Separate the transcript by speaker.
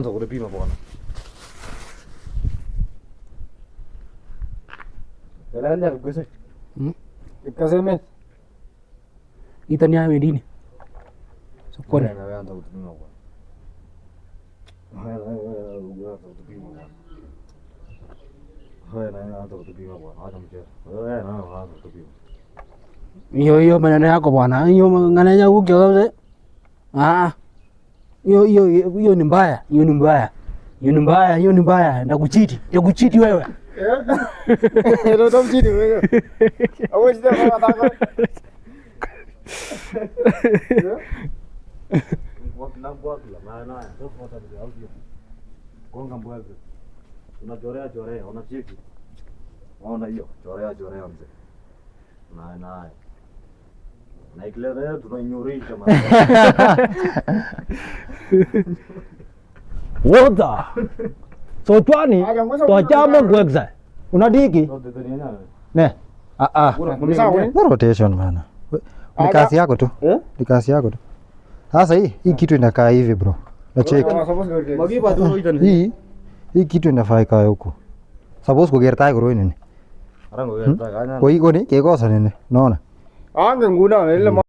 Speaker 1: anza kutupima bwana. Ndio kuguse. Ikaseme.
Speaker 2: Itania wedini. Sokoni.
Speaker 1: Na anza kutupima bwana. Haya anza kutupima bwana. Haya anza kutupima bwana. Acha mchezo. Haya anza kutupima.
Speaker 2: Hiyo maneno yako bwana. Hiyo ngana ya huko kabisa. Hiyo ni mbaya. Hiyo ni mbaya. Hiyo ni mbaya. Ndakuchiti wewe.
Speaker 1: Ndio utamchiti wewe. Awezi ndio kama Wakila maana ndio fuata ndio audio. Gonga mbwege. Unachorea, unacheki. Unaona hiyo, chorea mzee. Naye. Na ikileo tunainyurisha maana.
Speaker 3: Woda. So twani twachama gwegza. Unadiki? Ne.
Speaker 4: No rotation bana. Ni kazi yako tu. Ni kazi yako tu. Sasa hii kitu inakaa hivi bro. Na check. Hii kitu inafaa ikae huko. Suppose kugertai kuro nini?
Speaker 1: Arango gertai kanya.
Speaker 4: Koi koni kekosa nini? Naona.
Speaker 1: Ange nguna ile